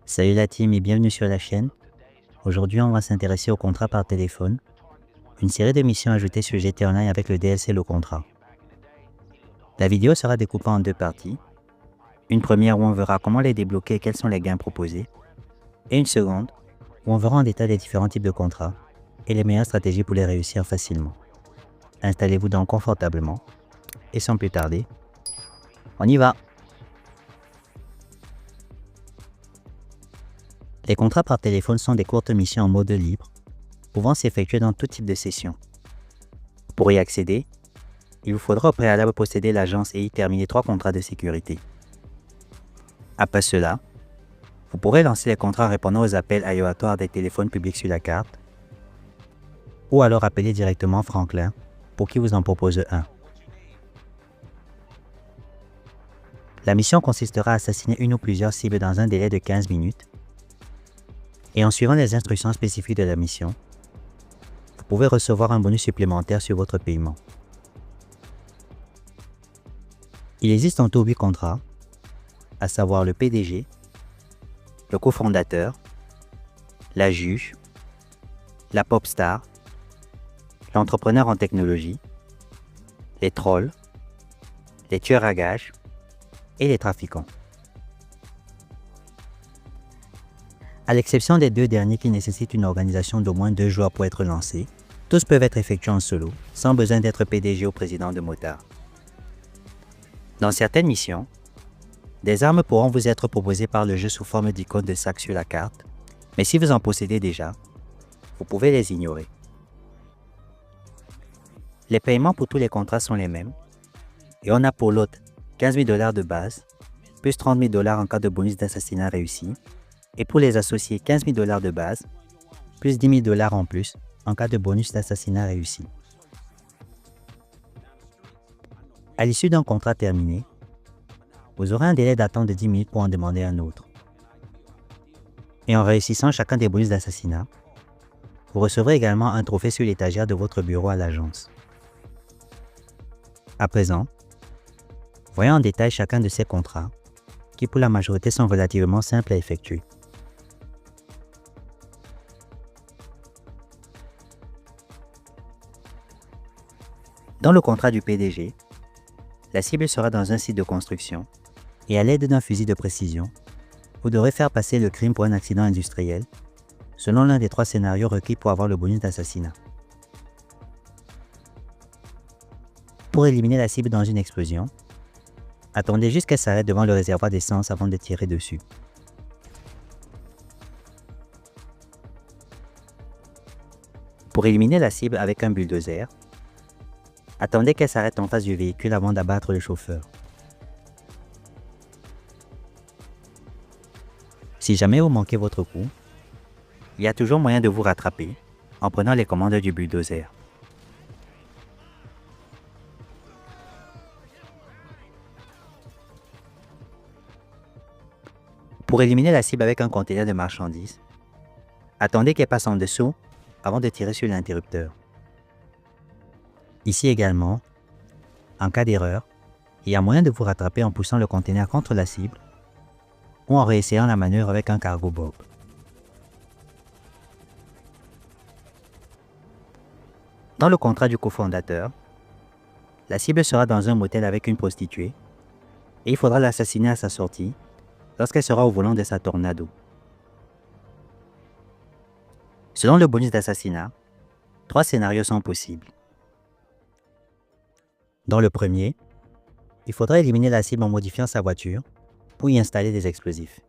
Salut la team et bienvenue sur la chaîne. Aujourd'hui, on va s'intéresser au contrat par téléphone, une série de missions ajoutées sur GTA Online avec le DLC Le Contrat. La vidéo sera découpée en deux parties. Une première où on verra comment les débloquer et quels sont les gains proposés. Et une seconde où on verra en détail les différents types de contrats et les meilleures stratégies pour les réussir facilement. Installez-vous donc confortablement et sans plus tarder, on y va! Les contrats par téléphone sont des courtes missions en mode libre, pouvant s'effectuer dans tout type de session. Pour y accéder, il vous faudra au préalable posséder l'agence et y terminer 3 contrats de sécurité. Après cela, vous pourrez lancer les contrats répondant aux appels aléatoires des téléphones publics sur la carte, ou alors appeler directement Franklin pour qu'il vous en propose un. La mission consistera à assassiner une ou plusieurs cibles dans un délai de 15 minutes, et en suivant les instructions spécifiques de la mission, vous pouvez recevoir un bonus supplémentaire sur votre paiement. Il existe en tout 8 contrats, à savoir le PDG, le cofondateur, la juge, la pop star, l'entrepreneur en technologie, les trolls, les tueurs à gages et les trafiquants. À l'exception des deux derniers qui nécessitent une organisation d'au moins 2 joueurs pour être lancés, tous peuvent être effectués en solo, sans besoin d'être PDG ou président de motard. Dans certaines missions, des armes pourront vous être proposées par le jeu sous forme d'icônes de sac sur la carte, mais si vous en possédez déjà, vous pouvez les ignorer. Les paiements pour tous les contrats sont les mêmes, et on a pour l'hôte 15 000 $ de base, plus 30 000 $ en cas de bonus d'assassinat réussi, et pour les associés 15 000 $ de base, plus 10 000 $ en plus en cas de bonus d'assassinat réussi. À l'issue d'un contrat terminé, vous aurez un délai d'attente de 10 minutes pour en demander un autre. Et en réussissant chacun des bonus d'assassinat, vous recevrez également un trophée sur l'étagère de votre bureau à l'agence. À présent, voyons en détail chacun de ces contrats, qui pour la majorité sont relativement simples à effectuer. Dans le contrat du PDG, la cible sera dans un site de construction et à l'aide d'un fusil de précision, vous devrez faire passer le crime pour un accident industriel selon l'un des 3 scénarios requis pour avoir le bonus d'assassinat. Pour éliminer la cible dans une explosion, attendez juste qu'elle s'arrête devant le réservoir d'essence avant de tirer dessus. Pour éliminer la cible avec un bulldozer, attendez qu'elle s'arrête en face du véhicule avant d'abattre le chauffeur. Si jamais vous manquez votre coup, il y a toujours moyen de vous rattraper en prenant les commandes du bulldozer. Pour éliminer la cible avec un conteneur de marchandises, attendez qu'elle passe en dessous avant de tirer sur l'interrupteur. Ici également, en cas d'erreur, il y a moyen de vous rattraper en poussant le conteneur contre la cible ou en réessayant la manœuvre avec un cargo bob. Dans le contrat du cofondateur, la cible sera dans un motel avec une prostituée et il faudra l'assassiner à sa sortie lorsqu'elle sera au volant de sa Tornado. Selon le bonus d'assassinat, 3 scénarios sont possibles. Dans le premier, il faudra éliminer la cible en modifiant sa voiture pour y installer des explosifs.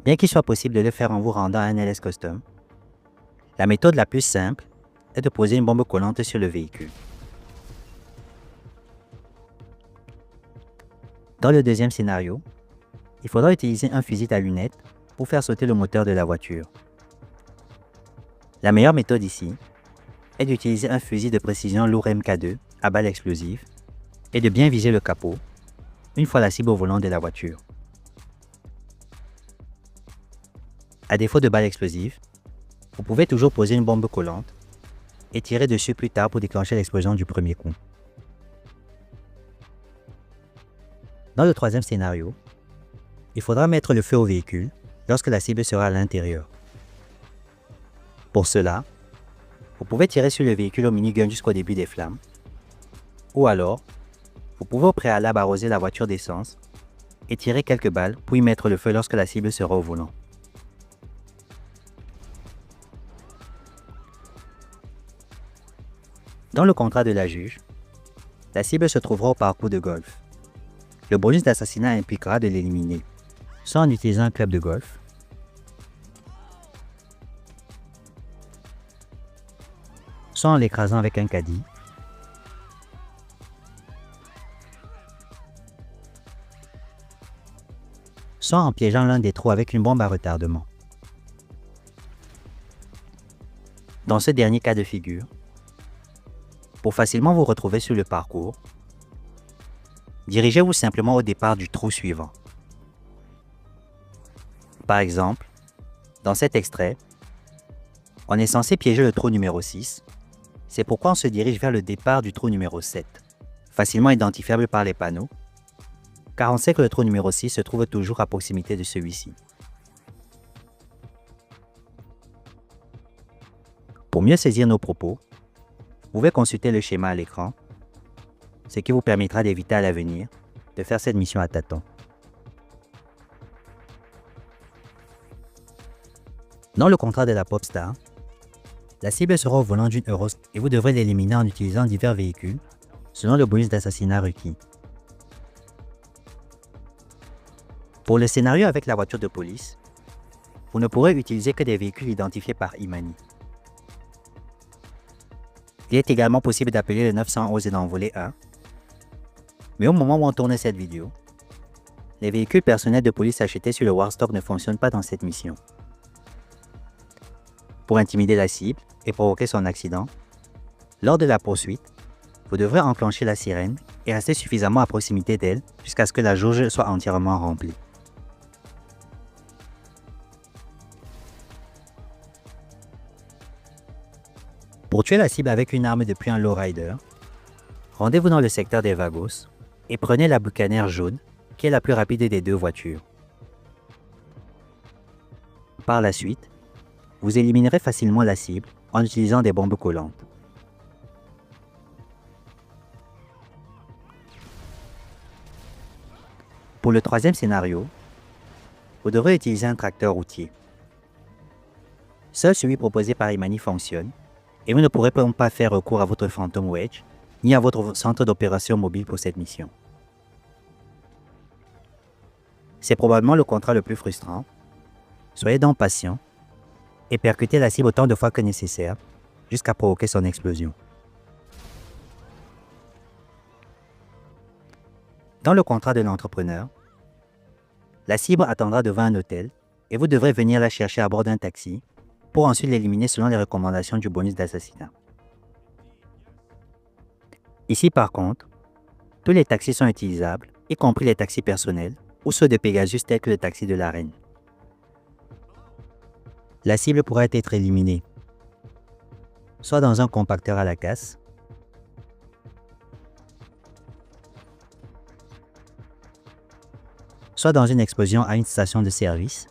Bien qu'il soit possible de le faire en vous rendant à un LS Custom, la méthode la plus simple est de poser une bombe collante sur le véhicule. Dans le deuxième scénario, il faudra utiliser un fusil à lunettes pour faire sauter le moteur de la voiture. La meilleure méthode ici est d'utiliser un fusil de précision lourd MK2 à balles explosives et de bien viser le capot une fois la cible au volant de la voiture. À défaut de balles explosives, vous pouvez toujours poser une bombe collante et tirer dessus plus tard pour déclencher l'explosion du premier coup. Dans le troisième scénario, il faudra mettre le feu au véhicule lorsque la cible sera à l'intérieur. Pour cela, vous pouvez tirer sur le véhicule au minigun jusqu'au début des flammes, ou alors, vous pouvez au préalable arroser la voiture d'essence et tirer quelques balles pour y mettre le feu lorsque la cible sera au volant. Dans le contrat de la juge, la cible se trouvera au parcours de golf. Le bonus d'assassinat impliquera de l'éliminer, soit en utilisant un club de golf, soit en l'écrasant avec un caddie, soit en piégeant l'un des trous avec une bombe à retardement. Dans ce dernier cas de figure, pour facilement vous retrouver sur le parcours, dirigez-vous simplement au départ du trou suivant. Par exemple, dans cet extrait, on est censé piéger le trou numéro 6, c'est pourquoi on se dirige vers le départ du trou numéro 7, facilement identifiable par les panneaux, car on sait que le trou numéro 6 se trouve toujours à proximité de celui-ci. Pour mieux saisir nos propos, vous pouvez consulter le schéma à l'écran, ce qui vous permettra d'éviter à l'avenir de faire cette mission à tâtons. Dans le contrat de la Popstar, la cible sera au volant d'une Euros et vous devrez l'éliminer en utilisant divers véhicules selon le bonus d'assassinat requis. Pour le scénario avec la voiture de police, vous ne pourrez utiliser que des véhicules identifiés par Imani. Il est également possible d'appeler le 911 et d'envoler un. Mais au moment où on tourne cette vidéo, les véhicules personnels de police achetés sur le Warstock ne fonctionnent pas dans cette mission. Pour intimider la cible et provoquer son accident, lors de la poursuite, vous devrez enclencher la sirène et rester suffisamment à proximité d'elle jusqu'à ce que la jauge soit entièrement remplie. Pour tuer la cible avec une arme depuis un lowrider, rendez-vous dans le secteur des Vagos et prenez la Buccaneer jaune, qui est la plus rapide des deux voitures. Par la suite, vous éliminerez facilement la cible en utilisant des bombes collantes. Pour le troisième scénario, vous devrez utiliser un tracteur routier. Seul celui proposé par Imani fonctionne, et vous ne pourrez pas faire recours à votre Phantom Wedge ni à votre centre d'opération mobile pour cette mission. C'est probablement le contrat le plus frustrant. Soyez donc patient et percutez la cible autant de fois que nécessaire jusqu'à provoquer son explosion. Dans le contrat de l'entrepreneur, la cible attendra devant un hôtel et vous devrez venir la chercher à bord d'un taxi pour ensuite l'éliminer selon les recommandations du bonus d'assassinat. Ici par contre, tous les taxis sont utilisables, y compris les taxis personnels ou ceux de Pegasus tels que le taxi de la Reine. La cible pourra être éliminée, soit dans un compacteur à la casse, soit dans une explosion à une station de service,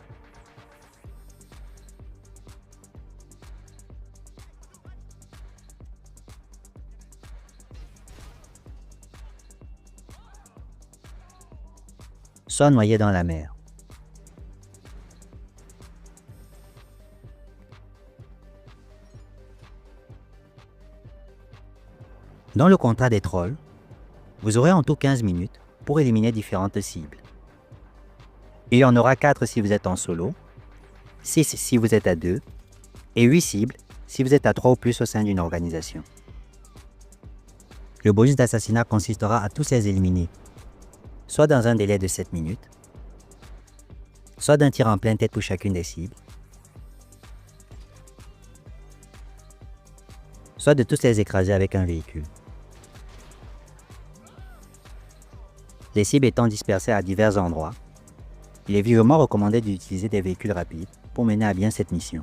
soit noyé dans la mer. Dans le contrat des trolls, vous aurez en tout 15 minutes pour éliminer différentes cibles. Il y en aura 4 si vous êtes en solo, 6 si vous êtes à 2, et 8 cibles si vous êtes à 3 ou plus au sein d'une organisation. Le bonus d'assassinat consistera à tous les éliminer, soit dans un délai de 7 minutes, soit d'un tir en pleine tête pour chacune des cibles, soit de tous les écraser avec un véhicule. Les cibles étant dispersées à divers endroits, il est vivement recommandé d'utiliser des véhicules rapides pour mener à bien cette mission.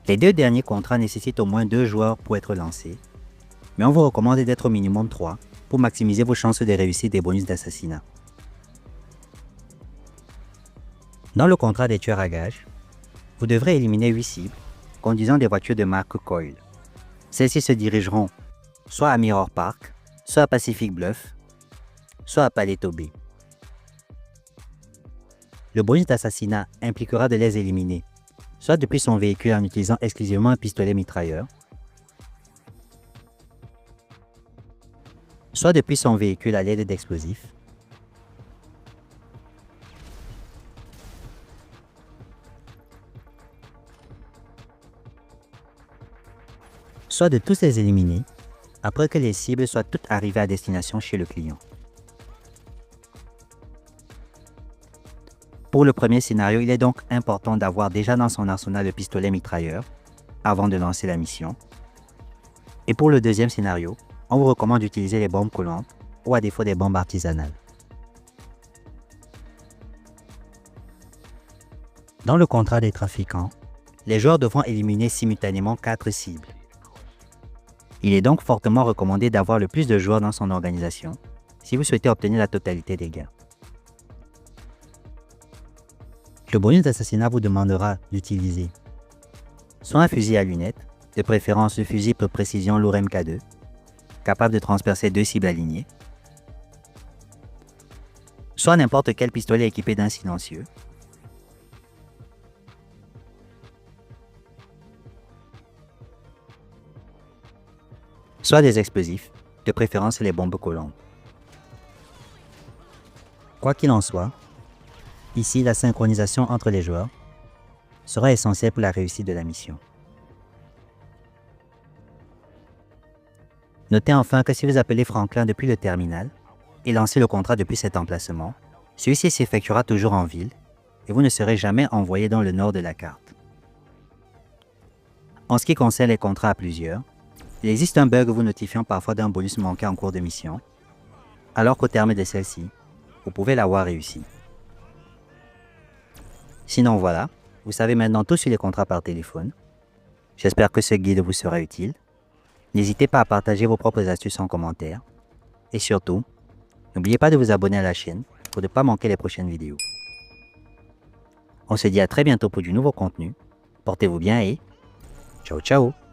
Les 2 derniers contrats nécessitent au moins 2 joueurs pour être lancés, mais on vous recommande d'être au minimum 3 pour maximiser vos chances de réussir des bonus d'assassinat. Dans le contrat des tueurs à gages, vous devrez éliminer 8 cibles conduisant des voitures de marque Coil. Celles-ci se dirigeront soit à Mirror Park, soit à Pacific Bluff, soit à Paleto Bay. Le bonus d'assassinat impliquera de les éliminer, soit depuis son véhicule en utilisant exclusivement un pistolet mitrailleur, soit depuis son véhicule à l'aide d'explosifs, soit de tous les éliminer après que les cibles soient toutes arrivées à destination chez le client. Pour le premier scénario, il est donc important d'avoir déjà dans son arsenal le pistolet mitrailleur avant de lancer la mission. Et pour le deuxième scénario, on vous recommande d'utiliser les bombes collantes ou à défaut des bombes artisanales. Dans le contrat des trafiquants, les joueurs devront éliminer simultanément 4 cibles. Il est donc fortement recommandé d'avoir le plus de joueurs dans son organisation si vous souhaitez obtenir la totalité des gains. Le bonus d'assassinat vous demandera d'utiliser soit un fusil à lunettes, de préférence le fusil pour précision lourd MK2, capable de transpercer 2 cibles alignées, soit n'importe quel pistolet équipé d'un silencieux, soit des explosifs, de préférence les bombes collantes. Quoi qu'il en soit, ici la synchronisation entre les joueurs sera essentielle pour la réussite de la mission. Notez enfin que si vous appelez Franklin depuis le terminal et lancez le contrat depuis cet emplacement, celui-ci s'effectuera toujours en ville et vous ne serez jamais envoyé dans le nord de la carte. En ce qui concerne les contrats à plusieurs, il existe un bug vous notifiant parfois d'un bonus manqué en cours de mission, alors qu'au terme de celle-ci, vous pouvez l'avoir réussi. Sinon voilà, vous savez maintenant tout sur les contrats par téléphone. J'espère que ce guide vous sera utile. N'hésitez pas à partager vos propres astuces en commentaire. Et surtout, n'oubliez pas de vous abonner à la chaîne pour ne pas manquer les prochaines vidéos. On se dit à très bientôt pour du nouveau contenu. Portez-vous bien et ciao ciao!